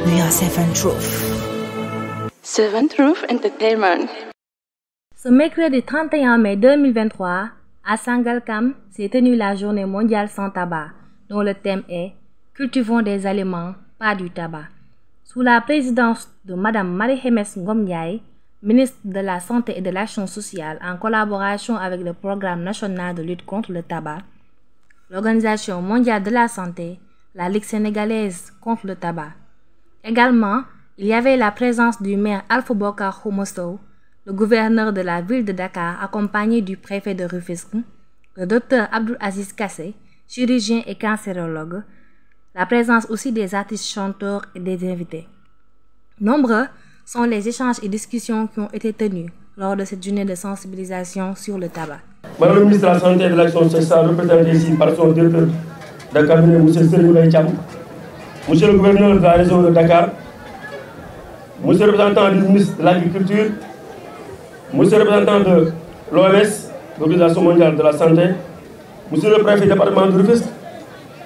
We are Seven Truth. Seven Truth Entertainment. Ce mercredi 31 mai 2023, à Sangalkam, s'est tenue la journée mondiale sans tabac, dont le thème est « Cultivons des aliments, pas du tabac ». Sous la présidence de Mme Marie-Hemes Ngom Ndiaye, ministre de la Santé et de l'Action sociale, en collaboration avec le Programme national de lutte contre le tabac, l'Organisation mondiale de la santé, la Ligue sénégalaise contre le tabac. Également, il y avait la présence du maire Alpha Bokar Khoumoussow, le gouverneur de la ville de Dakar accompagné du préfet de Rufisque, le docteur Abdou Aziz Kassé, chirurgien et cancérologue, la présence aussi des artistes chanteurs et des invités. Nombreux sont les échanges et discussions qui ont été tenus lors de cette journée de sensibilisation sur le tabac. Madame le ministre de la Santé et de l'Action sociale, représenté ici par son directeur de cabinet, M. Serigne Mbaye Thiam, Monsieur le gouverneur de la région de Dakar, Monsieur le représentant du ministre de l'Agriculture, Monsieur le représentant de l'OMS, l'Organisation mondiale de la santé, Monsieur le préfet du département de Rufisque,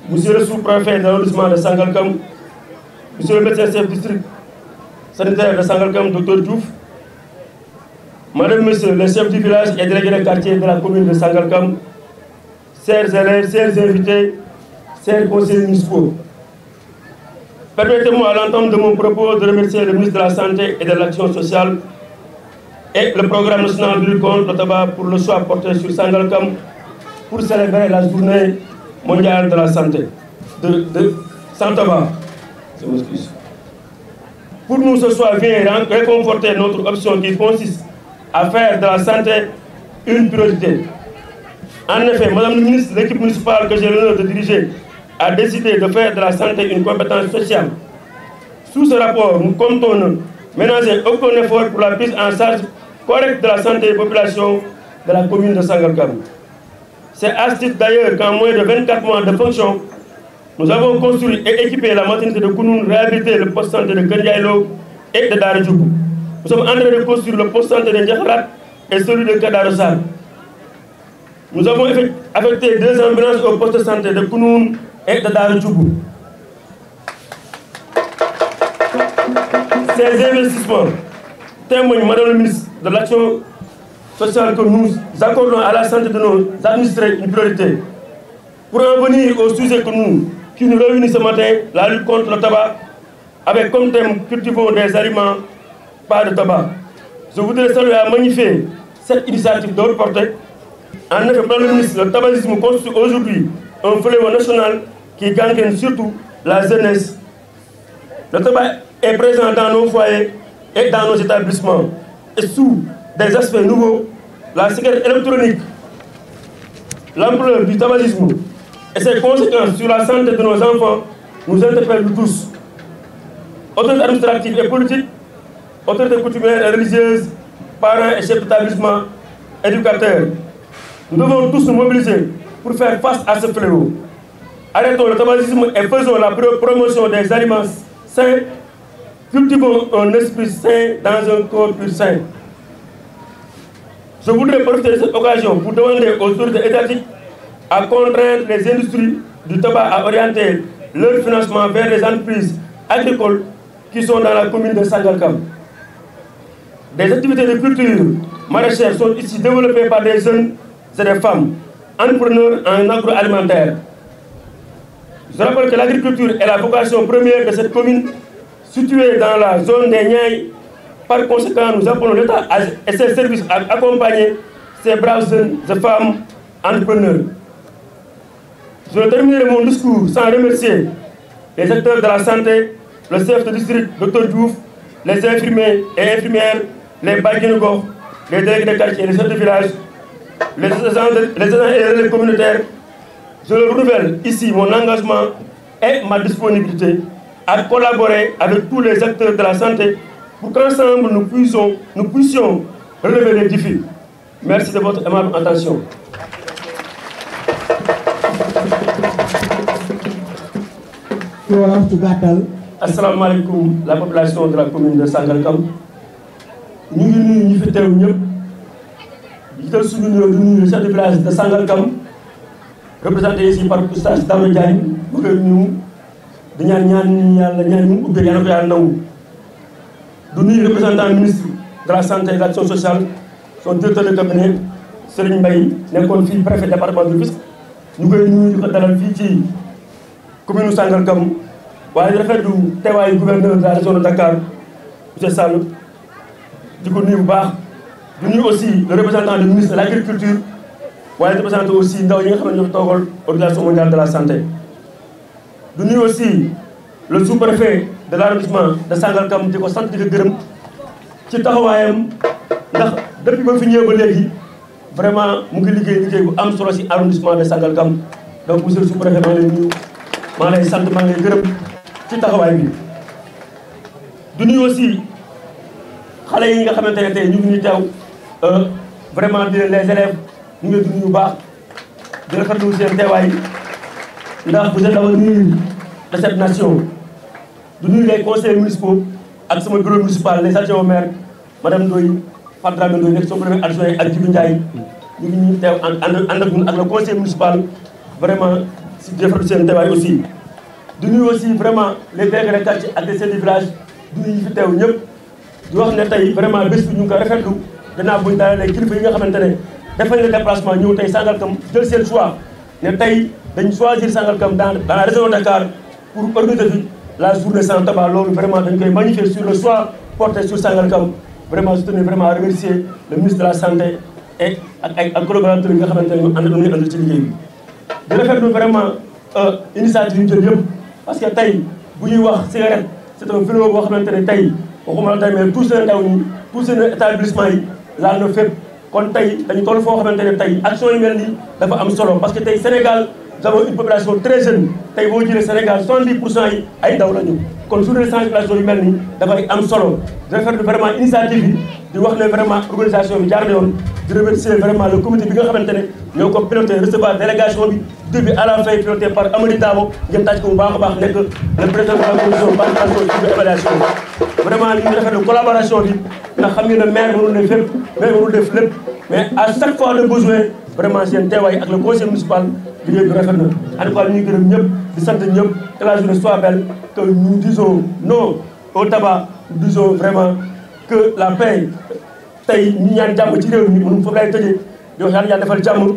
Monsieur le sous-préfet de l'arrondissement de Sangalkam, Monsieur le médecin chef du district sanitaire de Sangalkam, Dr Diouf, Madame, Monsieur, les chefs du village et délégués de quartier de la commune de Sangalkam, chers élèves, chers invités, chers conseillers municipaux. Permettez-moi à l'entente de mon propos de remercier le ministre de la Santé et de l'Action sociale et le Programme national de lutte contre le tabac pour le choix porté sur Sangalkam pour célébrer la journée mondiale de la santé, sans tabac. Je m'excuse. Pour nous, ce soir vient réconforter notre option qui consiste à faire de la santé une priorité. En effet, Madame le ministre, l'équipe municipale que j'ai l'honneur de diriger a décidé de faire de la santé une compétence sociale. Sous ce rapport, nous comptons ne ménager aucun effort pour la prise en charge correcte de la santé des populations de la commune de Sangalkam. C'est à ce titre d'ailleurs qu'en moins de 24 mois de fonction, nous avons construit et équipé la maternité de Kounoun, réhabilité le poste santé de Kendiaïlo et de Daradjougou. Nous sommes en train de construire le poste santé de Ndiakharat et celui de Kadarosar. Nous avons affecté 2 ambulances au poste de santé de Kounoun et de Daradjougou. Ces investissements témoignent, Madame le ministre de l'Action sociale, que nous accordons à la santé de nos administrés une priorité. Pour en venir au sujet qui nous réunit ce matin, la lutte contre le tabac, avec comme thème « Cultivons des aliments, pas de tabac ». Je voudrais saluer et magnifier cette initiative de haute portée. En effet, Madame le ministre, le tabagisme constitue aujourd'hui un fléau national qui gangrène surtout la jeunesse. Le tabac est présent dans nos foyers et dans nos établissements. Et sous des aspects nouveaux, la cigarette électronique, l'ampleur du tabagisme et ses conséquences sur la santé de nos enfants nous interpellent tous. Autorités administratives et politiques, autorités coutumières et religieuses, parents et chefs d'établissement, éducateurs. Nous devons tous nous mobiliser pour faire face à ce fléau. Arrêtons le tabagisme et faisons la promotion des aliments sains. Cultivons un esprit sain dans un corps plus sain. Je voudrais profiter de cette occasion pour demander aux autorités étatiques à contraindre les industries du tabac à orienter leur financement vers les entreprises agricoles qui sont dans la commune de Sangalkam. Des activités de culture maraîchère sont ici développées par des jeunes et des femmes entrepreneurs en agroalimentaire. Je rappelle que l'agriculture est la vocation première de cette commune située dans la zone des Niayes. Par conséquent, nous appelons l'État et ses services à accompagner ces braves jeunes et femmes entrepreneurs. Je terminerai mon discours sans remercier les acteurs de la santé, le chef de district, Dr Diouf, les infirmiers et infirmières, les Badjinogor, les délégués de quartier, les chefs de village, les agents et les relais communautaires. Je leur renouvelle ici mon engagement et ma disponibilité à collaborer avec tous les acteurs de la santé pour qu'ensemble nous puissions relever les défis. Merci de votre aimable attention. Assalamu alaikum, la population de la commune de Sangalkam. Nous sommes le chef de village de Sangalkam, représenté ici par Oustaz Dame Diagne, di ñaan yàlla ñaan ñu ubbee yàlla ko yàlla nangu. du nuyu représentant ministre de la santé et de l'action sociale son directeur de cabinet Serigne Mbaye nekkoon fii préfet département de Rufisque ñu koy nuyu di ko dalal fii ci commune Sangalkam waaye rafetlu teewaayu gouverneur de la région de Dakar monsieur Sall di ko nuyu bu baax. du nuyu aussi le représentant du ministre de l'agriculture waaye représenté aussi ndaw yi nga xam ne ñoo fi toogal organisation mondiale de la santé. du nuyu aussi le sous-préfet de l'arrondissement de Sangalkam di ko sant di ko gërëm ci taxawaayam ndax depuis ba fi ñëwee ba léegi vraiment mu ngi liggéey bu am solo ci arrondissement de Sangalkam donc monsieur le sous-préfet maa ngi lay nuyu maa ngi lay sant maa ngi lay gërëm ci taxawaay bi. du nuyu aussi xale yi nga xamante ne tey ñu ngi teew vraiment di les élèves ñu ngi leen di nuyu bu baax di rafetlu seen teewaay ndax vous êtes l'avenir de cette nation. du nuyu les conseillers municipaux ak sama bureau municipal les adjoints au maire madame Ndoye Fatou Dramé Ndoye nekk son premier adjoint ak Djibi Ndiaye ñu ngi ñu teew ànd ak ñun ak le conseil municipal vraiment si defar seen teewaay aussi. du nuyu aussi vraiment les délégués de quartier ak les chefs de village du nuyu ñu fi teew ñëpp di wax ne tey vraiment bés bi ñu ngi ko rafetlu gannaaw buñu daalalee kilifa yi nga xamante ne defañ le déplacement ñëw tey Sangalkam jël seen choix ne tey dañ choisir Sangalkam dans la région de Dakar pour organiser fi la journée sans tabac. Loolu vraiment dañ koy magnifier sur le choix porté sur Sangalkam. Vraiment je tenais vraiment à remercier le ministre de la santé et ak collaborateurs yi nga xamante ne ñu ànd ci liggéey bi. di rafetlu vraiment initiative yu jël yëpp parce que tey bu ñuy wax cigarette c'est un fléau boo xamante ne tey waxuma la tey mais tous seen ndaw ñi tous seen établissement yi laal na fépp. kon tey dañu toll foo xamante ne tey action yu mel nii dafa am solo parce que tey Sénégal nous avons une population très jeune tey boo jëlee Sénégal 70% yi ay ndaw lañu kon journée de sensibilisation yu mel nii dafay am solo di rafetlu vraiment initiative bi di wax ne vraiment organisation bi jaar na yoon di remercier vraiment le comité bi nga xamante ne ñoo ko piloté recevoir délégation bi début à la fin piloté par Amady Dabo ngeen tàcc ko bu baax a baax nekk le président de la commission participation et évaluation vraiment li ñu rafetlu collaboration bi ndax xam ngeen ne maire mënul ne fépp maire mënul def lépp mais à chaque fois le besoin vraiment seen teewaay ak le conseil municipal liggéey bi rafet na. en tout cas ñu ngi gërëm ñëpp di sant ñëpp que la journée soit belle que nous disons non au tabac nous disons vraiment que la paix tey ñu ñaan jàmm ci réew mi mënu foofu lay tëjee di wax yàlla defal jàmm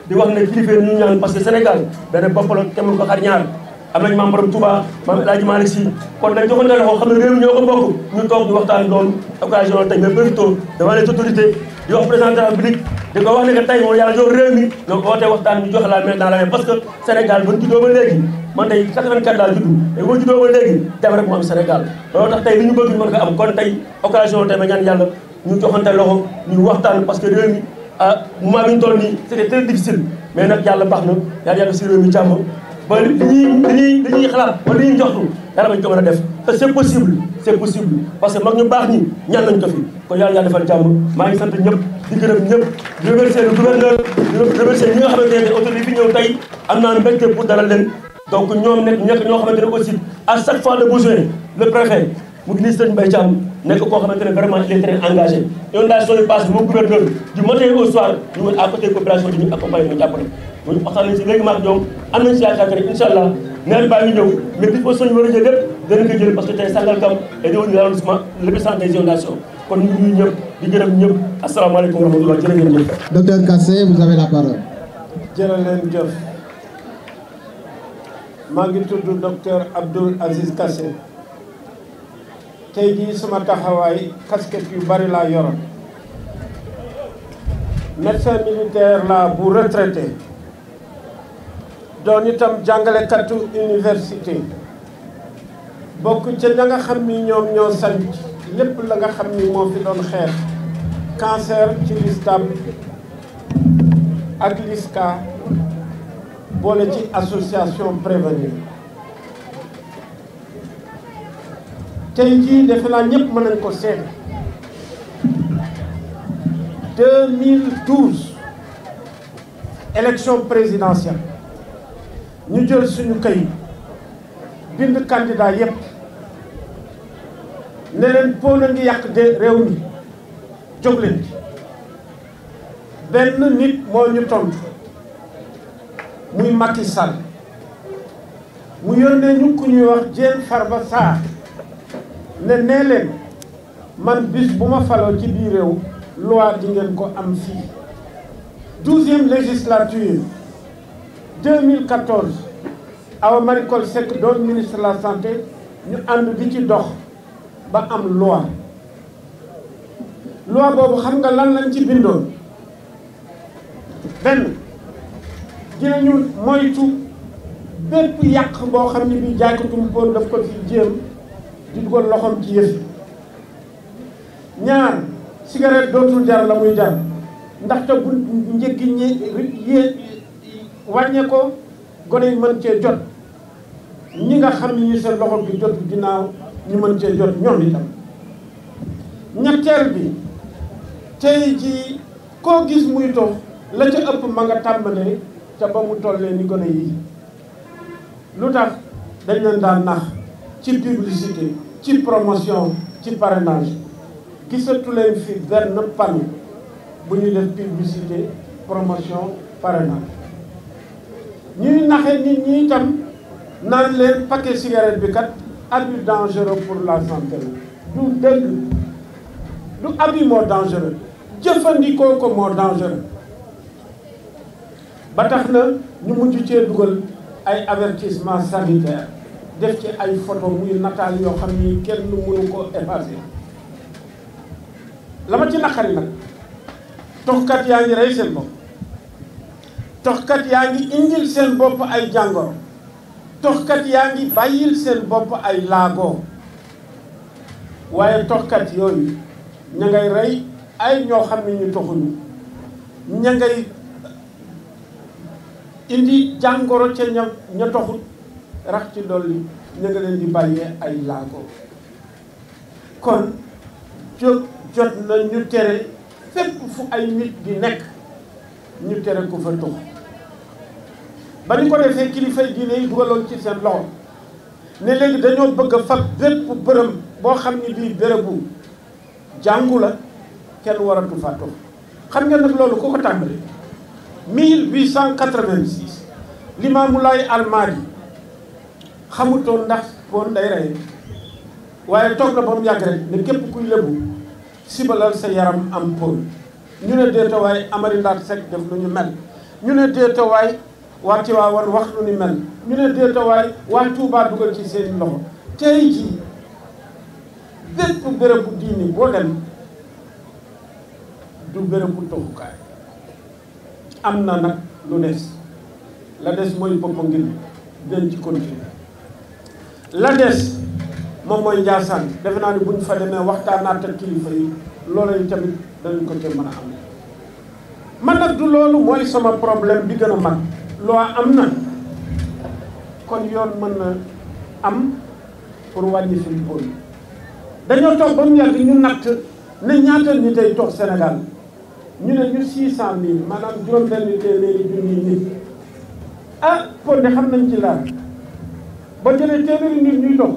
di wax ne kilifa ñu ñaan parce que Sénégal benn bopp la kenn mënu ko xar ñaar am nañ maam borom Touba maam El Hadji Malick Sy kon nañ joxante loxo xam ne réew mi ñoo ko bokk ñu toog ñu waxtaan loolu occasion tey mais profito devant les autorités di wax président de la République di ko wax ne que tey moom yàlla jox réew mi donc wootee waxtaan ñu joxe la main dans la main parce que Sénégal ba ñu juddoo ba léegi man tey 84 daal juddu te boo juddoo ba léegi dem rek mu am Sénégal loolu tax tey li ñu bëgg ñu mën ko am kon tey occasion tey ma ñaan yàlla ñu joxante loxo ñu waxtaan parce que réew mi moment bi ñu toll nii c'était très difficile mais nag yàlla baax na yàlla si réew mi jàmm ba li ñuy xalaat wala li ñuy joxtu yàlla bañ ko mën a def te c'est possible parce que mag ñu baax ñi ñaan nañ ko fi kon yàlla defal jàmm maa ngi sant ñëpp di gërëm ñëpp di remercier le gouverneur di remercier ñi nga xamante ne autorité fi ñëw tey am naa mbégte pour dalal leen donc ñoom nekk ñoo xamante ne aussi à chaque fois de besoin le préfet mu ngi nii Serigne Mbaye Thiam nekk koo xamante ne vraiment il est très engagé inondation yi passe moom gouverneur du matin au soir ñu mën à côté population di ñu accompagner ñu jàppale ñu waxtaan nañ si léegi maak ñoom am nañ si yaakaar ne incha allah nawet baa ngi ñëw mais disposition yi war a jël lépp danañ ko jël parce que tey Sangalkam est devenu l'arrondissement l'épicentre des inondations kon ñu ngi ñëpp di gërëm ñëpp asalaamaaleykum wa rahmatulah jërë ngeen jëf. Docteur Kassé, vous avez la parole. jërë leen jëf maa ngi tudd docteur Abdoul Aziz Kassé tey jii sama taxawaay casquette yu bari laa yoroon médecin militaire la bu retraité doon itam jàngalekatu université bokk ca ña nga xam ni ñoom ñoo sanc lépp la nga xam ni moo fi doon xeex cancer ci listam ak LISCA boole ci association prévenue tey jii defe naa ñëpp mën nañ ko seet 2012 élection présidentielle ñu jël suñu kayit bind candidat yépp ne leen po na ngi yàq de réew mi jóg leen benn nit moo ñu tontu muy Macky Sall mu yónnee ñu ku ñuy wax Diène Farba Sarr ne nee leen man bis bu ma faloo ci biir réew loi di ngeen ko am fii 12e législature 2014 Awa Marie Coll Seck doon ministre de la santé ñu ànd di ci dox ba am loi boobu xam nga lan lañ ci bindoon benn dinañu moytu bépp yàq boo xam ne bi jaaykatum poon daf ko fi jéem di dugal loxoom ci yëf ñaar cigarette dootul jar la muy jar ndaxte bu njëkk ñi wàññee ko gone yi mën cee jot ñi nga xam ni seen loxo bi jot ginnaaw ñu mën cee jot ñoom itam ñetteel bi tey ji koo gis muy tox la ca ëpp ma nga tàmbalee ca ba mu tollee ni gone yi lu tax dañ leen daan nax ci publicité ci promotion ci parrainage gisatu leen fi benn panneau bu ñuy def publicité promotion parrainage ñuy naxe nit ñi itam naan leen paquet cigarette bi kat abus dangereux pour la santé du dëgg du abus moo dangereux jëfandikoo ko moo dangereux ba tax na ñu mujj cee dugal ay avertissement sanitaire def ci ay photo muy nataal yoo xam ni kenn mënu ko effacer la ma ci naqari nag toxkat yaa ngi rey seen bopp toxkat yaa ngi indil seen bopp ay jàngoro toxkat yaa ngi bàyyil seen bopp ay laago waaye toxkat yooyu ña ngay rey ay ñoo xam ne ñu toxuñu ña ngay indi jàngoro ca ña toxut rax ci dolli ña nga leen di bàyyee ay laago kon jot na ñu tere fépp fu ay nit di nekk ñu tere ku fa tux ba ñu ko defee kilifay diine yi dugaloon ci seen loxo ne léegi dañoo bëgg a fab bépp bërëm boo xam ni bii bérébu jàngu la kenn waratu fa tux xam ngeen nag loolu ku ko tàmbali 1886 Limaamu Laay Almaadi xamutoon ndax poon day rey waaye toog na ba mu yàgg rek ne képp kuy lébu sibalal sa yaram am poon ñu ne déetawaay Amari Ndaat Seck def lu ñu mel ñu ne déetawaay waa Tiwaawan wax lu ñu mel ñu ne déetawaay waa Tuubaa dugal ci seen loxo tey jii bépp bérébu diini boo dem du bérébu toxukaay am na nag lu des la des mooy boppa ngir den ci continuer la des moom mooy Njaasaan defe naa ni buñ fa demee waxtaanaat ak kilifa yi loolu yi tamit danañ ko te mën a am man nag du loolu mooy sama problème bi gën a mag loo am na kon yoon mën na am pour wàññi fi pool dañoo toog ba mu yàgg ñu natt ne ñaata nit ay toog Sénégal ñu ne ñu 600 000 maanaam juróom-benn téeméeri junni nit ah kon de xam nañ ci laal ba jëlee téeméeri nit ñuy dox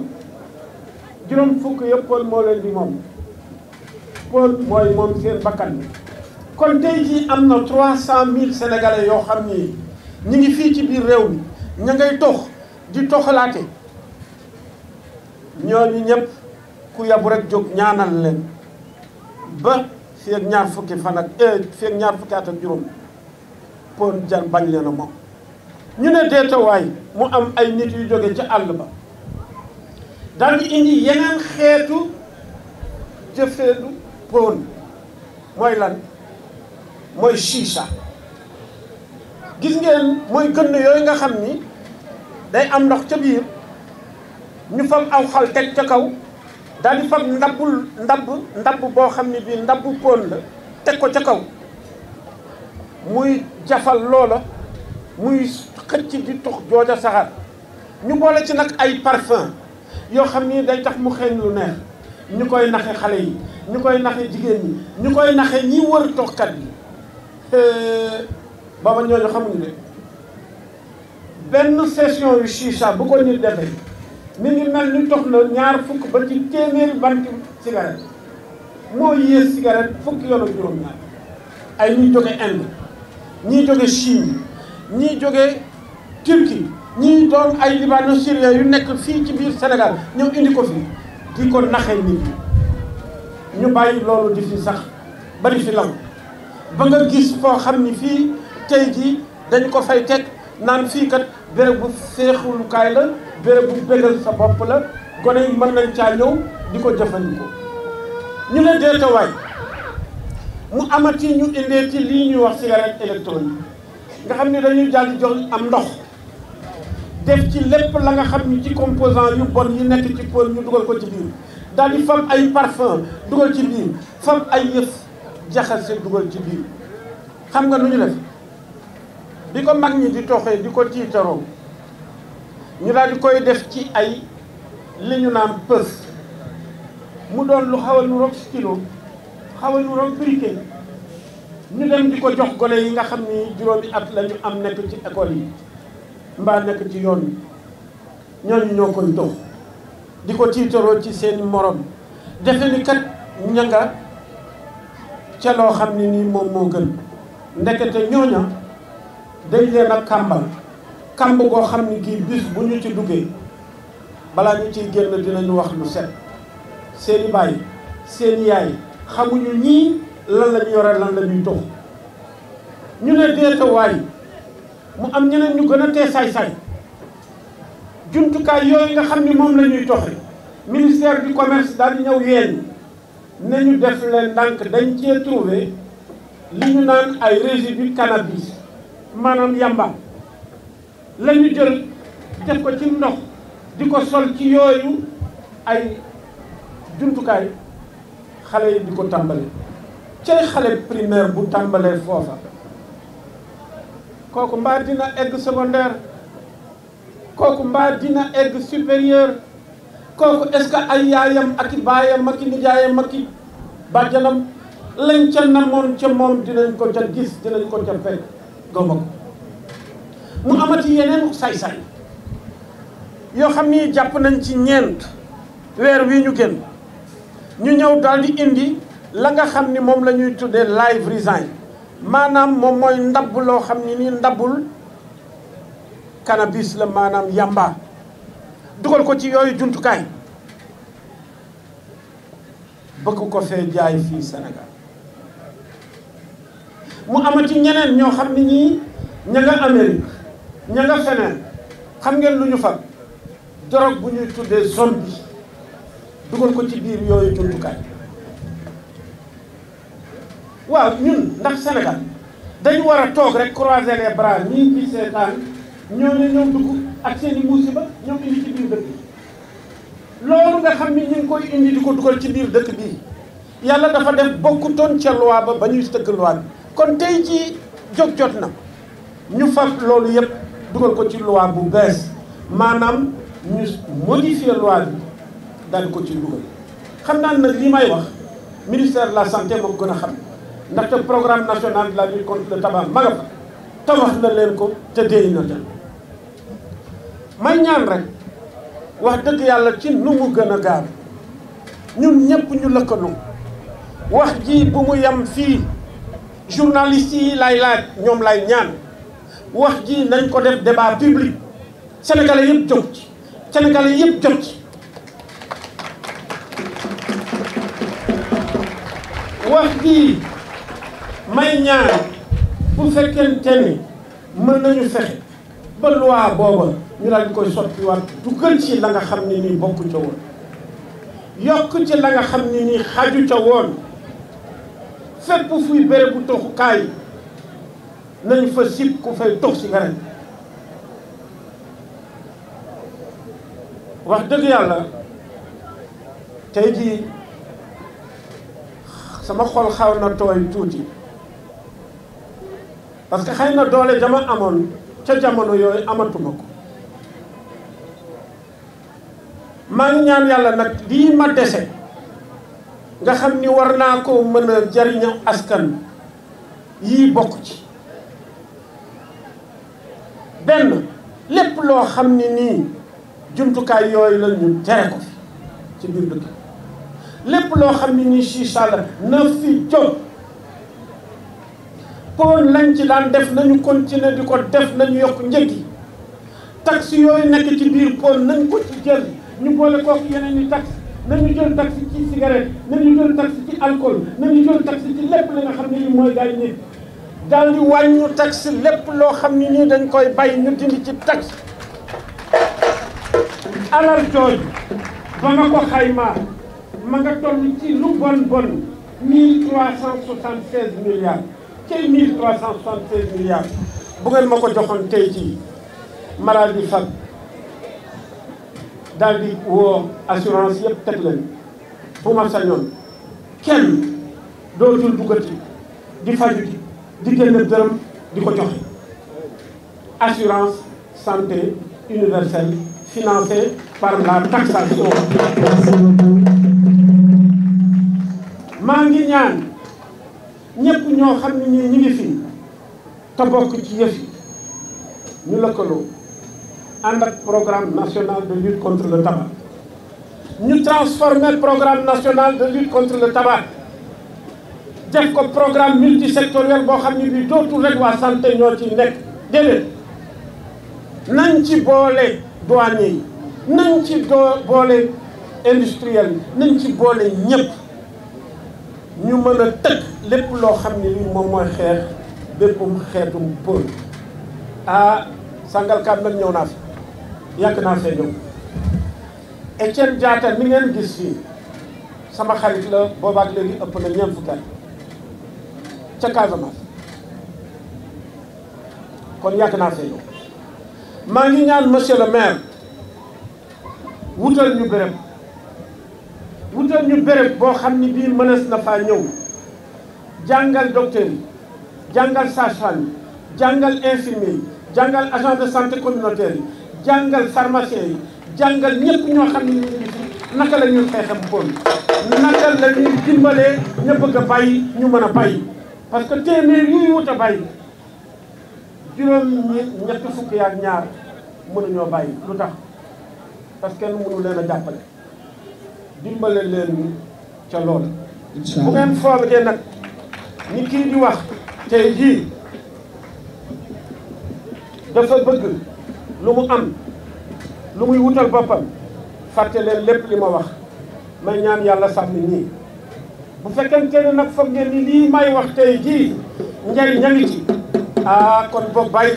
juróom fukk yëpp pool moo leen di moom pool mooy moom seen bakkan bi kon tey jii am na 300 000 sénégalais yoo xam ni ñu ngi fii ci biir réew mi ña ngay tox di toxalaate ñooñu ñëpp ku yabu rek jóg ñaanal leen ba fii ak ñaar fukki fan ak fii ak ñaar fukki at ak juróom poon jar bañ leen a moom ñu ne deetawaay mu am ay nit yu jóge ca àll ba daal di indi yeneen xeetu jëfeelu poon mooy lan mooy chicha gis ngeen mooy gënn yooyu nga xam ni day am ndox ca biir ñu fam aw xal teg ca kaw daal di fam ndabb boo xam ne bii ndabbu poon la teg ko ca kaw muy jafal loola muy xëcc di tox jooja saxaar ñu boole ci nag ay parfum yoo xam ni day tax mu xeeñ lu neex ñu koy naxe xale yi ñu koy naxe jigéen ñi ñu koy naxe ñi wër toxkat yi baba ñooñu xamuñu de benn session yu chicha bu ko nit defee mi ngi mel ni tox na ñaar fukk ba ci téeméeri banti cigarette moo yées cigarette fukki yoon ak juróom-ñaar ay ñuy jóge Inde ñii jóge Chine ñii jóge Turquie ñii doon ay libano syrien yu nekk fii ci biir Sénégal ñëw indi ko fi di ko naxee nit ñi ñu bàyyi loolu di fi sax bari fi law ba nga gis foo xam ni fii tey jii dañ ko fay teg naan fii kat béréb bu féexulukaay la béréb bu bégal sa bopp la gone yi mën nañ caa ñëw di ko jëfandikoo ñu ne deetawaay mu amati ñu indee ci lii ñuy wax cigarette électronique nga xam ne dañuy jàll di jox am ndox def ci lépp la nga xam ni ci composant yu bon yi nekk ci pool ñu dugal ko ci biir daal di fab ay parfum dugal ci biir fab ay yëf jaxase dugal ci biir xam nga nu ñu def bi ko mag ñi di toxee di ko tiitaroo ñu daal di koy def ci ay li ñu naan pës mu doon lu xaw a nu roog stylo xaw a nu roog briquet ñu dem di ko jox gone yi nga xam ni juróomi at la ñu am nekk ci école yi mbaa nekk ci yoon bi ñooñu ñoo koy dox di ko tiitaroo ci seeni morom defe ni kat ña nga ca loo xam ni nii moom moo gën ndekete ñooña dañ leen a kàmbal kàmb goo xam ni kii bis bu ñu ci duggee balaa ñu ciy génn dinañu wax lu set seeni baay seeni yaay xamuñu ñii lan la ñu yore lan la ñuy dox ñu ne deetawaay mu am ñeneen ñu gën a tee saay-saay jumtukaay yooyu nga xam ni moom la ñuy toxi ministère du commerce daal di ñëw yeen ne ñu def leen ndànk dañ cee trouvé li ñu naan ay résidus cannabis maanaam yamba la ñu jël def ko ci ndox di ko sol ci yooyu ay jumtukaay xale yi di ko tàmbale cay xale primaire bu tàmbalee foofa kooku mbaa dina egg secondaire kooku mbaa dina egg supérieur kooku est-ce que ay yaayam ak i baayam ak i nijaayam ak i bàjjanam lañ ca namoon ca moom dinañ ko ca gis dinañ ko ca fekk goma ko mu amati yeneen say-say yoo xam ni jàpp nañ ci ñeent weer wi ñu génn ñu ñëw daal di indi la nga xam ni moom la ñuy tuddee live resign maanaam moom mooy ndabb loo xam ni nii ndabbul cannabis la maanaam yamba dugal ko ci yooyu jumtukaay bëgg ko fee jaay fii Sénégal mu amati ñeneen ñoo xam ni ñii ña nga Amérique ña nga feneen xam ngeen lu ñu fa drogue bu ñuy tuddee zombie dugal ko ci biir yooyu jumtukaay waaw ñun ndax Sénégal dañu war a toog rek croiser les bras ñii ci seetaan ñooñu ñëw dugg ak seen i musiba ñoom indi ci biir dëkk bi loolu nga xam ni ñu ngi koy indi di ko dugal ci biir dëkk bii yàlla dafa def bokkutoon ca loi ba ñuy tëgg loi bi kon tey jii jóg jot na ñu fab loolu yëpp dugal ko ci loi bu bees maanaam ñu modifier loi bi daal ko ci dugal xam naa nag lii may wax ministère de la santé moom gën a xam ndaxte programme national de la lutte contre le tabac ma nga fa te wax na leen ko te déy na leen may ñaan rek wax dëgg yàlla ci nu mu gën a gaaw ñun ñëpp ñu lëkkaloo wax ji bu mu yem fii journalistes yi lay laaj ñoom lay ñaan wax ji nañ ko def débat public sénégalais yëpp jóg ci sénégalais yëpp jóg ci wax ji may ñaan bu fekkente ni mën nañu fexe ba loi booba ñu daal di koy sottiwaat dugal ci la nga xam ne nii bokku ca woon yokk ci la nga xam ne nii xaju ca woon fépp fuy béréb bu toxukaay nañ fa sib ku fay tox cigarette wax dëgg yàlla tey jii sama xol xaw na tooy tuuti parce que xëy na doole dama amoon ca jamono yooyu amatuma ko maa ngi ñaan yàlla nag lii ma dese nga xam ni war naa ko mën a jariña askan yii bokk ci benn lépp loo xam ni nii jumtukaay yooyu la ñu tere ko fi ci biir dëkk lépp loo xam ni nii chicha la na fi jóg pour lañ ci daan def nañu continuer di ko def nañu yokk njëg yi taxe yooyu nekk ci biir pôle nañ ko ci jël ñu boole kook yeneen i taxe nañu jël taxe ci cigarette nañu jël taxe ci alcool nañu jël taxe ci lépp li nga xam ne nii mooy gaañ nit daal di wàññu taxe lépp loo xam ne nii dañ koy bay ñu dindi ci taxe alal jooju ba nga ko xaymaa ma nga toll ci lu bon 1376 milliards ci 1376 milliards bu ngeen ma ko joxoon tey jii malade bi fag daal di woo assurance yëpp teg leen bu ma sañoon kenn dootul duggati di faju di génn dërëm di ko joxe assurance santé universelle financée par la taxation. maa ngi ñaan ñëpp ñoo xam ne ñi ngi fi te bokk ci yëf yi ñu lëkkaloo ànd ak programme national de lutte contre le tabac ñu transformer programme national de lutte contre le tabac def ko programme multisectoriel boo xam ne bi dootul rek waa santé ñoo ci nekk déedéet nañ ci boole douanier yi nañ ci boole industriel nañ ci boole ñëpp ñu mën a tëgg lépp loo xam ne lii moom mooy xeex béppum xeetum pôle ah Sangalkam nag ñëw naa fi yàgg naa fee ñëw Etienne Diatta mi ngeen gis fii sama xarit la boobaak léegi ëpp na ñeent fukki at ca Casamance kon yàgg naa fee ñëw maa ngi ñaan monsieur le maire wutal ñu béréb boo xam ni bii mënees na faa ñëw jàngal docteur yi jàngal sage-femme yi jàngal infirmier yi jàngal agent de santé communautaire yi jàngal pharmacien yi jàngal ñëpp ñoo xam ne ñu ngi fi naka la ñuy xeexam pôle naka la ñuy dimbalee ña bëgg a bàyyi ñu mën a bàyyi parce que téeméer yuy wut a bàyyi ñett fukki ak ñaar mënuñoo bàyyi lu tax parce que kenn mënu leen a jàppale dimbale leen ca loolu bu ngeen foogee nag ni kii di wax tey jii dafa bëgg lu mu am lu muy wutal boppam fàtte leen lépp li ma wax may ñaan yàlla sàmm ñii bu fekkente ne nag foog ngeen ni lii may wax tey jii njariñ a ngi ci ah kon boog bàyyi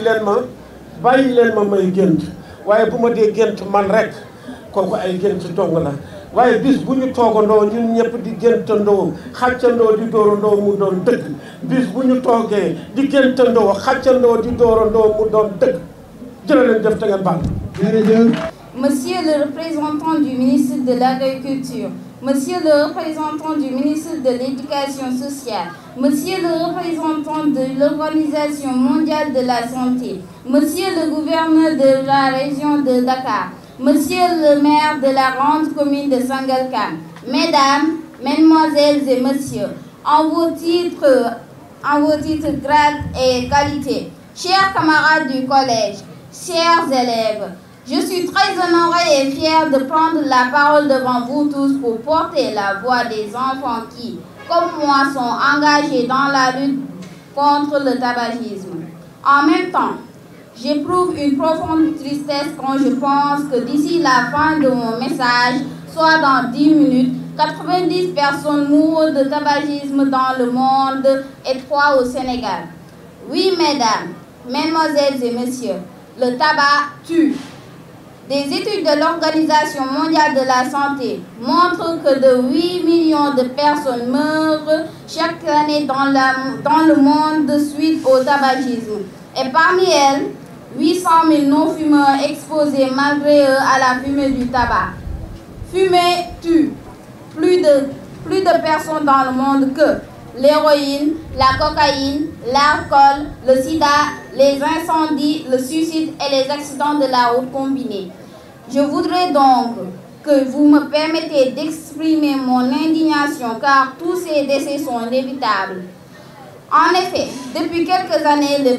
leen ma may gént waaye bu ma dee gént man rek kooku ay gént dong la waaye bis bu ñu toogandoo ñun ñëpp di géntandoo xàccandoo di dóorandoo mu doon dëgg bis bu ñu toogee di géntandoo xàccandoo di dóorandoo mu doon dëgg jërë leen jëf te ngeen baal. Monsieur le représentant du ministre de l'Agriculture, Monsieur le représentant du ministre de l'Éducation sociale, Monsieur le représentant de l'Organisation mondiale de la santé, Monsieur le gouverneur de la région de Dakar, Monsieur le maire de la grande commune de Sangalkam, Mesdames, Mesdemoiselles et Messieurs, en vos titres, grades et qualités, chers camarades du collège, chers élèves, je suis très honorée et fière de prendre la parole devant vous tous pour porter la voix des enfants qui, comme moi, sont engagés dans la lutte contre le tabagisme. En même temps, j'éprouve une profonde tristesse quand je pense que d'ici la fin de mon message, soit dans 10 minutes, 90 personnes mourent de tabagisme dans le monde et 3 au Sénégal. Oui, mesdames, mesdemoiselles et messieurs, le tabac tue. Des études de l'Organisation mondiale de la santé montrent que de 8 millions de personnes meurent chaque année dans le monde suite au tabagisme. Et parmi elles, 800 000 non-fumeurs exposés malgré eux à la fumée du tabac. Fumer tue plus de personnes dans le monde que l'héroïne, la cocaïne, l'alcool, le sida, les incendies, le suicide et les accidents de la route combinés. Je voudrais donc que vous me permettez d'exprimer mon indignation car tous ces décès sont inévitables. En effet, depuis quelques années, les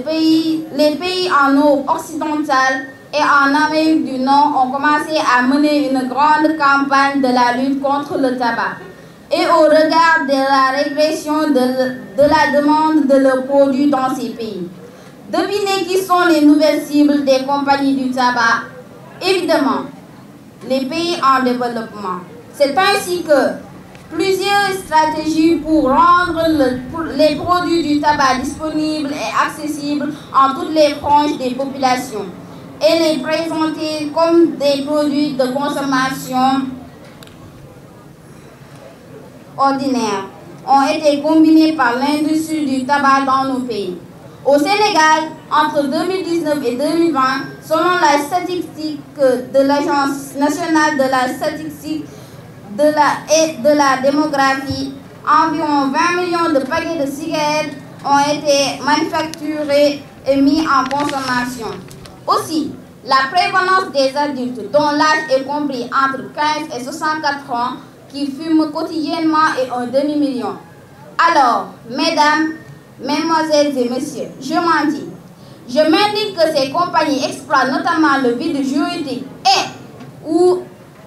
pays en Europe occidentale et en Amérique du Nord ont commencé à mener une grande campagne de la lutte contre le tabac. Et au regard de la régression de la demande de leurs produits dans ces pays, Devinez qui sont les nouvelles cibles des compagnies du tabac? Évidemment, les pays en développement. C'est ainsi que plusieurs stratégies pour rendre les produits du tabac disponibles et accessibles en toutes les franges des populations et les présenter comme des produits de consommation ordinaire ont été combinés par l'industrie du tabac dans nos pays. Au Sénégal, entre 2019 et 2020, selon la statistique de l'Agence nationale de la statistique et de la démographie, environ 20 millions de paquets de cigarettes ont été manufacturés et mis en consommation. Aussi, la prévalence des adultes dont l'âge est compris entre 15 et 64 ans qui fument quotidiennement est un demi-million. Alors, mesdames, mesdemoiselles et messieurs, je m'indique que ces compagnies exploitent notamment le vide juridique et ou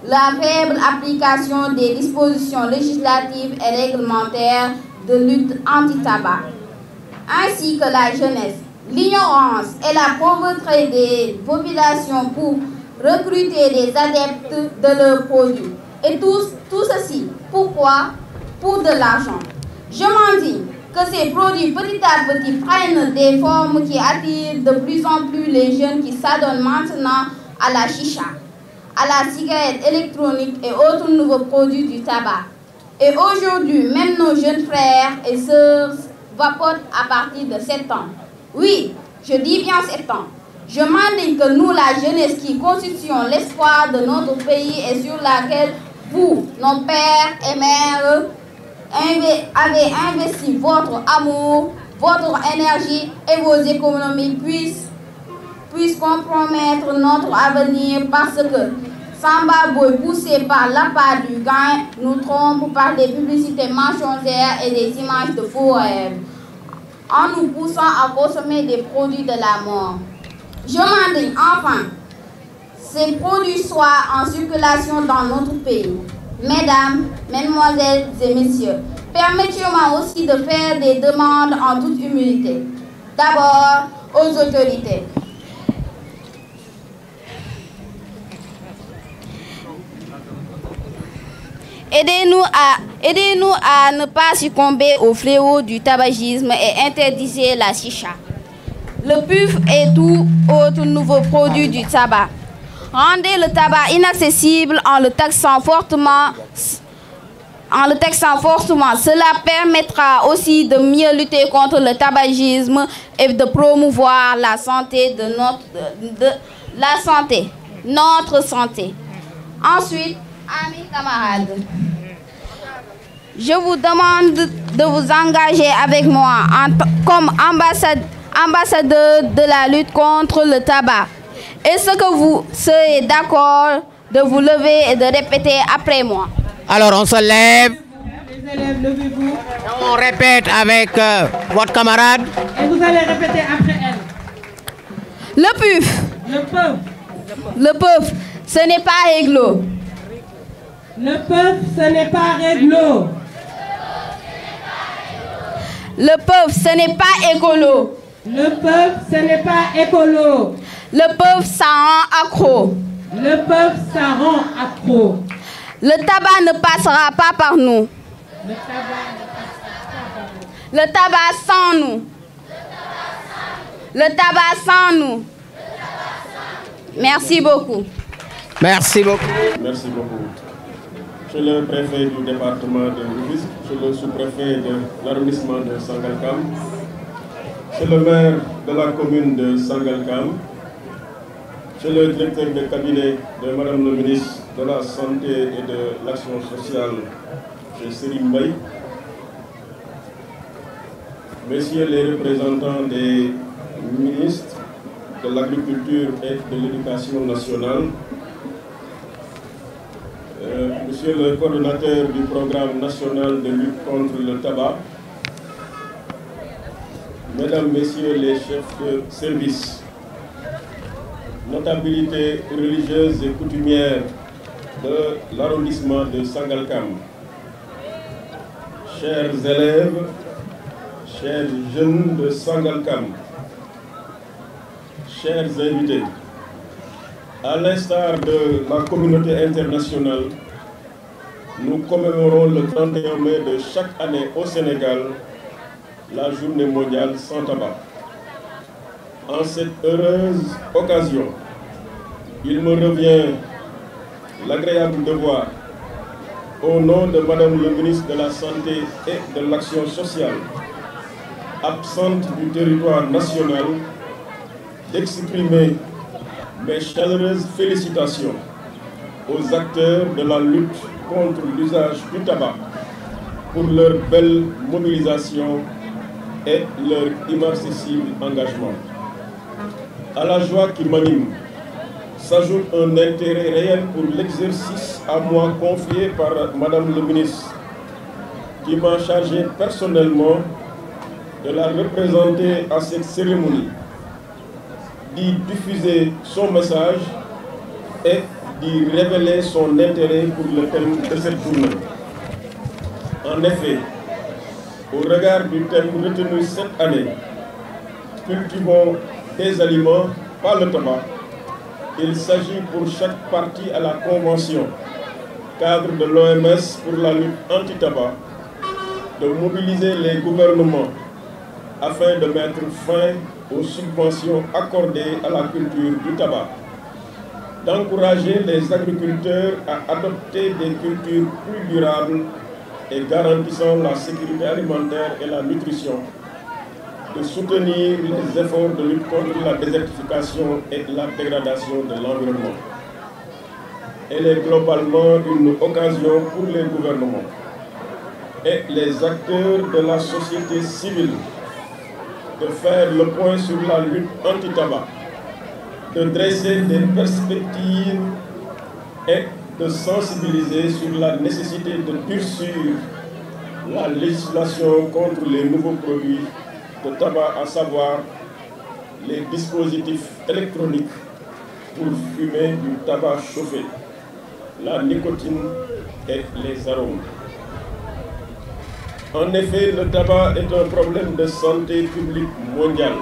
la faible application des dispositions législatives et réglementaires de lutte anti-tabac, ainsi que la jeunesse, l'ignorance et la pauvreté des populations pour recruter des adeptes de leurs produits. Et tout ceci, pourquoi? Pour de l'argent. Je m'indigne que ces produits petit à petit prennent des formes qui attirent de plus en plus les jeunes qui s'adonnent maintenant à la chicha, à la cigarette électronique et autres nouveaux produits du tabac. Et aujourd'hui, même nos jeunes frères et sœurs vapotent à partir de 7 ans. Oui, je dis bien 7 ans. Je m'indigne que nous, la jeunesse qui constituons l'espoir de notre pays et sur laquelle vous, nos pères et mères, avez investi votre amour, votre énergie et vos économies puissent compromettre notre avenir parce que Samba Boy, poussé par l'appât du gain, nous trompe par des publicités mensongères et des images de faux rêves, en nous poussant à consommer des produits de la mort. Je m'indigne enfin ces produits soient en circulation dans notre pays. Mesdames, mesdemoiselles et messieurs, permettez-moi aussi de faire des demandes en toute humilité. D'abord, aux autorités. Aidez-nous à ne pas succomber au fléau du tabagisme et interdisez la chicha, le puff et tout autre nouveau produit du tabac. Rendez le tabac inaccessible en le taxant fortement. Cela permettra aussi de mieux lutter contre le tabagisme et de promouvoir la santé notre santé. Ensuite, amis camarades, je vous demande de vous engager avec moi comme ambassadeur de la lutte contre le tabac. Est-ce que vous serez d'accord de vous lever et de répéter après moi? Alors on se lève. Les élèves, levez-vous. On répète avec votre camarade. Et vous allez répéter après elle. Le puff. Le puff. Le puff, ce n'est pas réglo. Le puff, ce n'est pas réglo. Le puff, ce n'est pas écolo. Le puff, ce n'est pas écolo. Le puff, ça rend accro. Le puff, ça rend accro. Le tabac ne passera pas par nous. Le tabac ne passera pas par nous. Le tabac sans nous. Le tabac sans nous. Merci beaucoup. Merci beaucoup. Merci beaucoup. Monsieur le préfet du département de Rufisque, monsieur le sous-préfet de l'arrondissement de Sangalkam, monsieur le maire de la commune de Sangalkam, monsieur le directeur de cabinet de madame le ministre de la Santé et de l'Action sociale, monsieur Serim Mbaye, messieurs les représentants des ministres de l'Agriculture et de l'Éducation nationale, monsieur le coordonnateur du programme national de lutte contre le tabac, mesdames, messieurs les chefs de service, notabilités religieuses et coutumières de l'arrondissement de Sangalkam, chers élèves, chers jeunes de Sangalkam, chers invités, à l'instar de la communauté internationale, nous commémorons le 31 mai de chaque année au Sénégal la journée mondiale sans tabac. En cette heureuse occasion, il me revient l'agréable devoir, au nom de Madame le ministre de la Santé et de l'Action sociale, absente du territoire national, d'exprimer mes chaleureuses félicitations aux acteurs de la lutte contre l'usage du tabac pour leur belle mobilisation et leur immarcessible engagement. À la joie qui m'anime s'ajoute un intérêt réel pour l'exercice à moi confié par Madame le ministre, qui m'a chargé personnellement de la représenter à cette cérémonie, d'y diffuser son message et d'y révéler son intérêt pour le thème de cette journée. En effet, au regard du thème retenu cette année, cultivons des aliments, pas le tabac, il s'agit pour chaque partie à la Convention, cadre de l'OMS pour la lutte anti-tabac, de mobiliser les gouvernements afin de mettre fin aux subventions accordées à la culture du tabac, d'encourager les agriculteurs à adopter des cultures plus durables et garantissant la sécurité alimentaire et la nutrition, de soutenir les efforts de lutte contre la désertification et la dégradation de l'environnement. Elle est globalement une occasion pour les gouvernements et les acteurs de la société civile de faire le point sur la lutte anti-tabac, de dresser des perspectives et de sensibiliser sur la nécessité de durcir la législation contre les nouveaux produits de tabac, à savoir les dispositifs électroniques pour fumer du tabac chauffé, la nicotine et les arômes. En effet, le tabac est un problème de santé publique mondiale.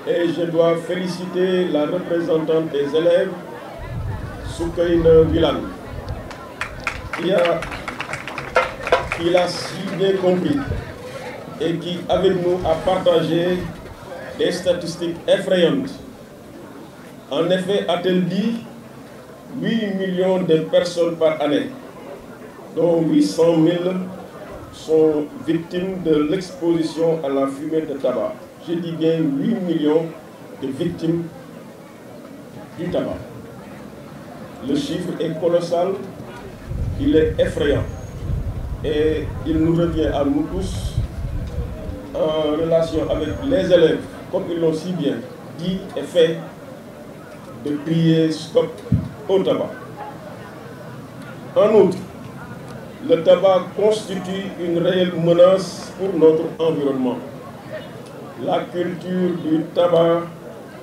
Et je dois féliciter la représentante des élèves, Soukaina Villan, qui l'a si bien compris et qui, avec nous, a partagé des statistiques effrayantes. En effet, a-t-elle dit, 8 millions de personnes par année, dont 800 000 sont victimes de l'exposition à la fumée de tabac. Je dis bien 8 millions de victimes du tabac. Le chiffre est colossal, il est effrayant. Et il nous revient à nous tous, en relation avec les élèves, comme ils l'ont si bien dit et fait, de crier stop au tabac. En outre, le tabac constitue une réelle menace pour notre environnement. La culture du tabac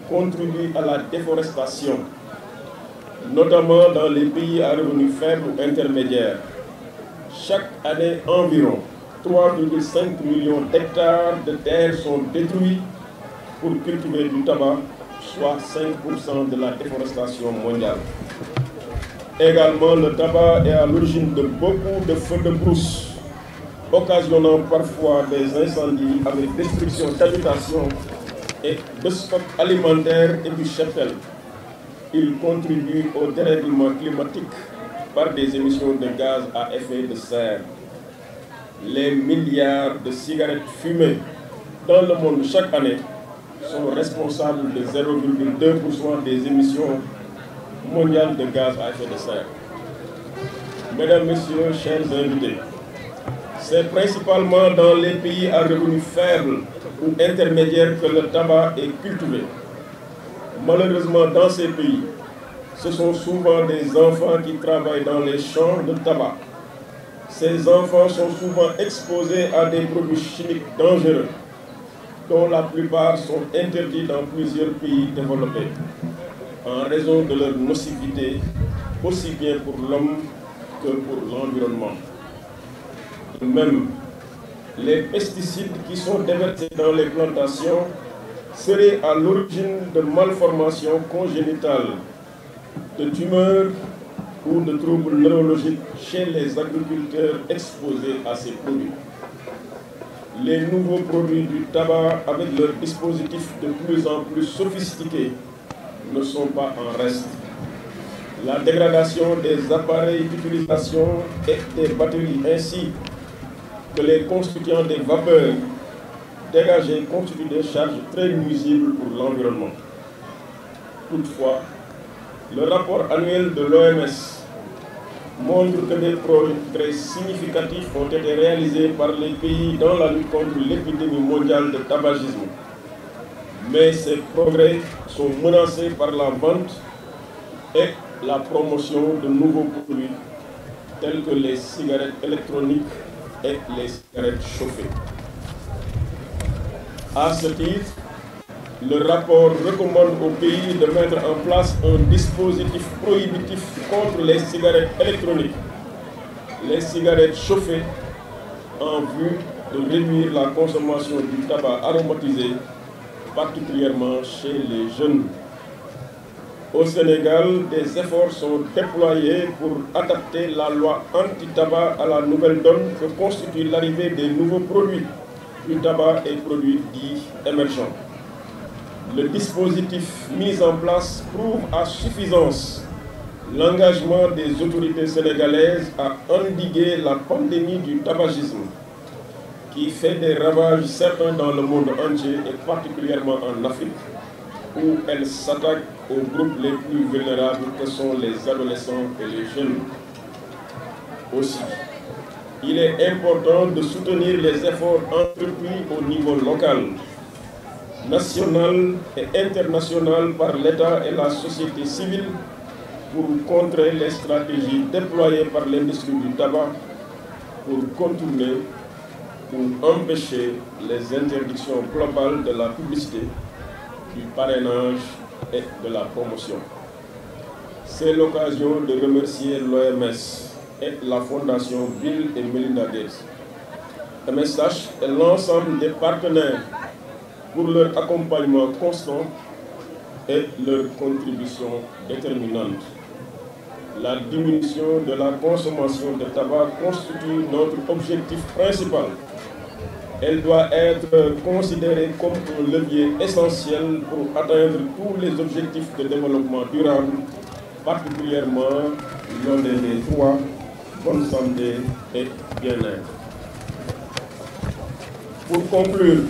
contribue à la déforestation, notamment dans les pays à revenus faibles ou intermédiaires. Chaque année, environ 3,5 millions d'hectares de terres sont détruits pour cultiver du tabac, soit 5% de la déforestation mondiale. Également, le tabac est à l'origine de beaucoup de feux de brousse, occasionnant parfois des incendies avec destruction d'habitations et de stocks alimentaires et du cheptel. Il contribue au dérèglement climatique par des émissions de gaz à effet de serre. Les milliards de cigarettes fumées dans le monde chaque année sont responsables de 0,2% des émissions mondiales de gaz à effet de serre. Mesdames, Messieurs, chers invités, c'est principalement dans les pays à revenus faibles ou intermédiaires que le tabac est cultivé. Malheureusement, dans ces pays, ce sont souvent des enfants qui travaillent dans les champs de tabac. Ces enfants sont souvent exposés à des produits chimiques dangereux, dont la plupart sont interdits dans plusieurs pays développés, en raison de leur nocivité, aussi bien pour l'homme que pour l'environnement. De même, les pesticides qui sont déversés dans les plantations serait à l'origine de malformations congénitales, de tumeurs ou de troubles neurologiques chez les agriculteurs exposés à ces produits. Les nouveaux produits du tabac, avec leurs dispositifs de plus en plus sophistiqués, ne sont pas en reste. La dégradation des appareils d'utilisation et des batteries ainsi que les constituants des vapeurs dégagées constituent des charges très nuisibles pour l'environnement. Toutefois, le rapport annuel de l'OMS montre que des progrès significatifs ont été réalisés par les pays dans la lutte contre l'épidémie mondiale de tabagisme. Mais ces progrès sont menacés par la vente et la promotion de nouveaux produits tels que les cigarettes électroniques et les cigarettes chauffées. À ce titre, le rapport recommande au pays de mettre en place un dispositif prohibitif contre les cigarettes électroniques, les cigarettes chauffées, en vue de réduire la consommation du tabac aromatisé, particulièrement chez les jeunes. Au Sénégal, des efforts sont déployés pour adapter la loi anti-tabac à la nouvelle donne que constitue l'arrivée des nouveaux produits du tabac et produits dits émergents. Le dispositif mis en place prouve à suffisance l'engagement des autorités sénégalaises à endiguer la pandémie du tabagisme, qui fait des ravages certains dans le monde entier et particulièrement en Afrique, où elle s'attaque aux groupes les plus vulnérables que sont les adolescents et les jeunes. Aussi, il est important de soutenir les efforts entrepris au niveau local, national et international par l'État et la société civile pour contrer les stratégies déployées par l'industrie du tabac pour contourner ou empêcher les interdictions globales de la publicité, du parrainage et de la promotion. C'est l'occasion de remercier l'OMS et la Fondation Bill et Melinda Gates, MSH et l'ensemble des partenaires pour leur accompagnement constant et leur contribution déterminante. La diminution de la consommation de tabac constitue notre objectif principal. Elle doit être considérée comme un levier essentiel pour atteindre tous les objectifs de développement durable, particulièrement l'un des trois, bonne santé et bien-être. Pour conclure,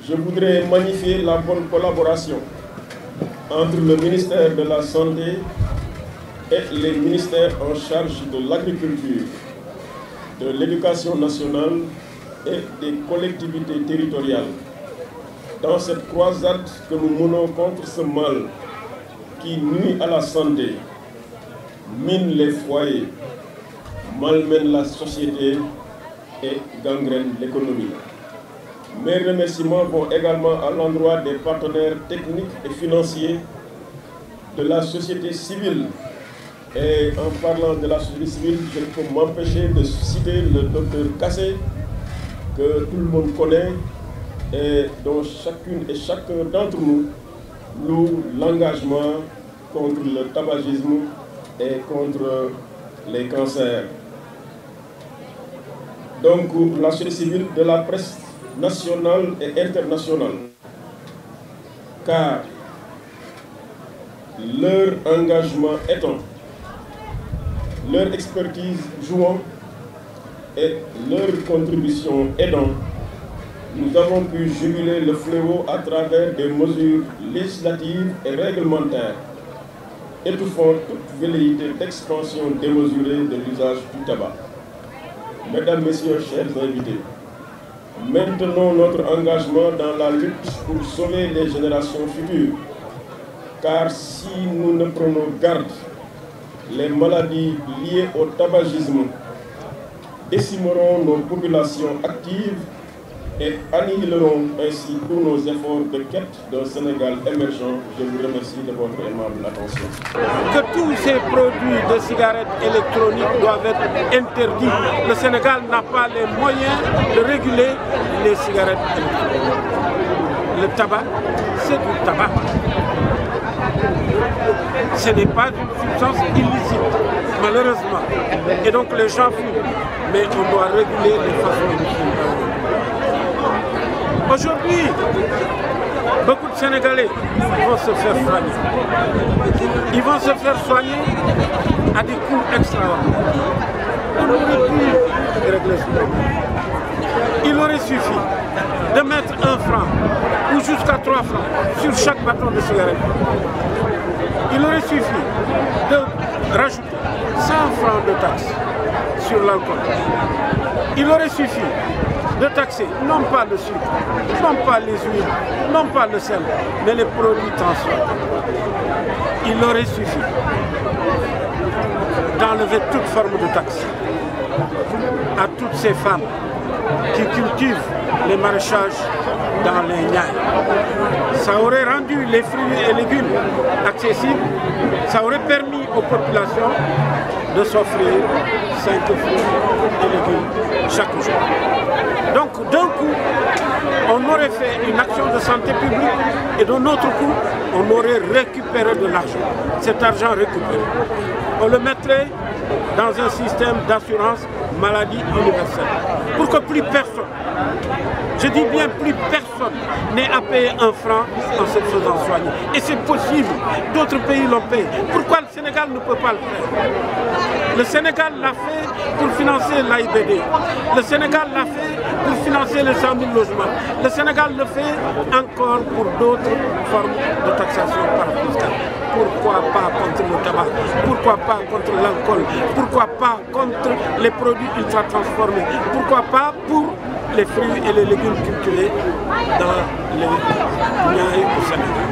je voudrais magnifier la bonne collaboration entre le ministère de la Santé et les ministères en charge de l'agriculture, de l'éducation nationale et des collectivités territoriales. Dans cette croisade que nous menons contre ce mal qui nuit à la santé, mine les foyers, malmène la société et gangrène l'économie. Mes remerciements vont également à l'endroit des partenaires techniques et financiers, de la société civile. Et en parlant de la société civile, je ne peux m'empêcher de citer le docteur Kassé, que tout le monde connaît et dont chacune et chacun d'entre nous loue l'engagement contre le tabagisme et contre les cancers. Donc la société civile, de la presse nationale et internationale, car leur engagement étant, leur expertise jouant et leur contribution aidant, nous avons pu juguler le fléau à travers des mesures législatives et réglementaires, étouffant toute velléité d'expansion démesurée de l'usage du tabac. Mesdames, Messieurs, chers invités, maintenons notre engagement dans la lutte pour sauver les générations futures, car si nous ne prenons garde, les maladies liées au tabagisme décimeront nos populations actives et annihileront ainsi tous nos efforts de quête d'un Sénégal émergent. Je vous remercie de votre aimable attention. Que tous ces produits de cigarettes électroniques doivent être interdits. Le Sénégal n'a pas les moyens de réguler les cigarettes électroniques. le tabac, c'est du tabac. Ce n'est pas une substance illicite, malheureusement. Et donc les gens fument. Mais on doit réguler les façons de fumer. Aujourd'hui, beaucoup de Sénégalais vont se faire soigner. Ils vont se faire soigner à des coûts extraordinaires. On aurait pu régler ce problème. Il aurait suffi de mettre 1 franc ou jusqu'à 3 francs sur chaque bâton de cigarette. Il aurait suffi de rajouter 100 francs de taxes sur l'alcool. Il aurait suffi de taxer non pas le sucre, non pas les huiles, non pas le sel, mais les produits transformés. Il aurait suffi d'enlever toute forme de taxe à toutes ces femmes qui cultivent les maraîchages dans les Niayes. Ça aurait rendu les fruits et légumes accessibles, ça aurait permis aux populations de s'offrir 5 fruits et légumes chaque jour. Donc d'un coup, on aurait fait une action de santé publique et d'un autre coup, on aurait récupéré de l'argent. Cet argent récupéré, on le mettrait dans un système d'assurance maladie universelle pour que plus personne, je dis bien plus personne, n'ait à payer 1 franc en se faisant soigner. Et c'est possible, d'autres pays l'ont payé. Pourquoi le Sénégal ne peut pas le faire? Le Sénégal l'a fait pour financer l'AIBD. Le Sénégal l'a fait pour financer les 100 000 logements. Le Sénégal le fait encore pour d'autres formes de taxation parafiscale. Pourquoi pas contre le tabac? Pourquoi pas contre l'alcool? Pourquoi pas contre les produits ultra transformés? Pourquoi pas pour les fruits et les légumes cultivés dans les Niayes au Sénégal?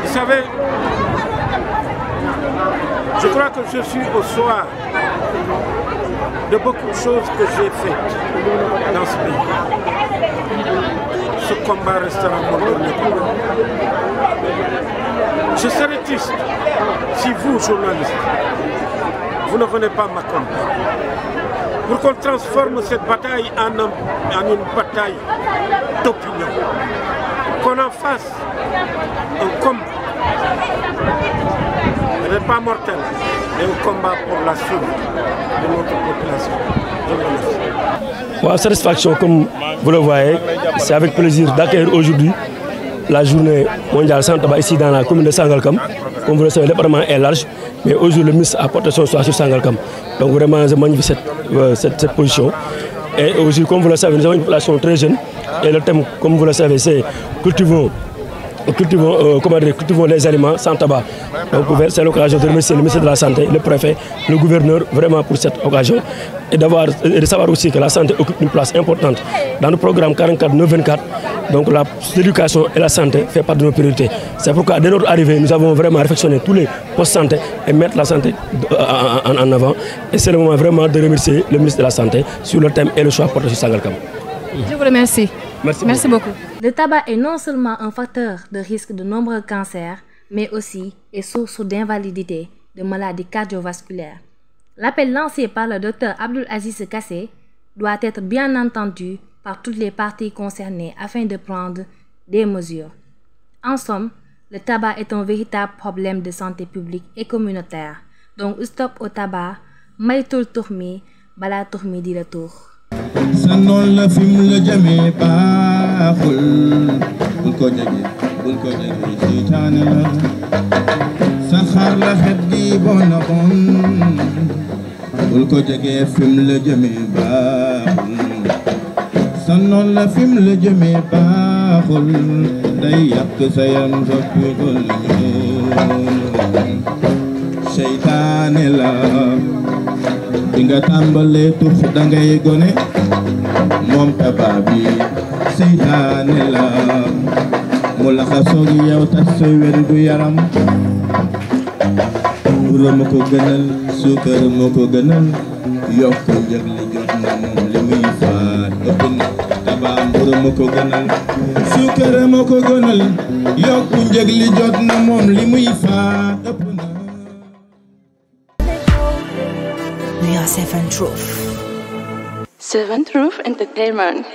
Vous savez, je crois que je suis au soir de beaucoup de choses que j'ai faites dans ce pays. Ce combat restera mon dernier combat. Je serais triste si vous, journalistes, vous ne venez pas m'accompagner pour qu'on transforme cette bataille en une bataille d'opinion, qu'on en fasse un combat, peut-être pas mortel, mais un combat pour la survie de notre population. Satisfaction, comme vous le voyez, c'est avec plaisir d'accueillir aujourd'hui la journée mondiale sans tabac ici dans la commune de Sangalkam. Comme vous le savez, le département est large, mais aujourd'hui le ministre a porté son choix sur Sangalkam. Donc vraiment, je magnifie cette position. Et aujourd'hui, comme vous le savez, nous avons une population très jeune. Et le thème, comme vous le savez, c'est cultivons les aliments sans tabac. Donc c'est l'occasion de remercier le ministre de la Santé, le préfet, le gouverneur, vraiment pour cette occasion. Et de savoir aussi que la santé occupe une place importante dans le programme 44-924. Donc l'éducation et la santé font partie de nos priorités. C'est pourquoi dès notre arrivée, nous avons vraiment réflexionné tous les postes de santé et mettre la santé en avant. Et c'est le moment vraiment de remercier le ministre de la Santé sur le thème et le choix porté sur Sangalkam. Je vous remercie. Merci beaucoup. Le tabac est non seulement un facteur de risque de nombreux cancers, mais aussi est source d'invalidité, de maladies cardiovasculaires. L'appel lancé par le Dr Abdul Aziz Kassé doit être bien entendu par toutes les parties concernées afin de prendre des mesures. En somme, le tabac est un véritable problème de santé publique et communautaire. Donc stop au tabac, maytul tourmi, bala tourmi di retour. Sanon la film le jame baaxul bul ko jege seytaane la sa xaar la xet gi bon bul ko jege film le jame baaxul sanon la film le jame baaxul day yàq sa yaram soppi ko seytaane la dinga tàmbalee tux dangay gone moom tabac bi seytaane la mu laxasoo gi yow tas sa wér gu yaram mburu ma ko gënal suukar ma ko gënal yokk njëg li jot na moom li muy faat ëpp na tabac mburu ma ko gënal suukar ma ko gënal yokk njëg li jot na moom li muy faat ëpp na. We are 7 Truth. 7 Truth Entertainment.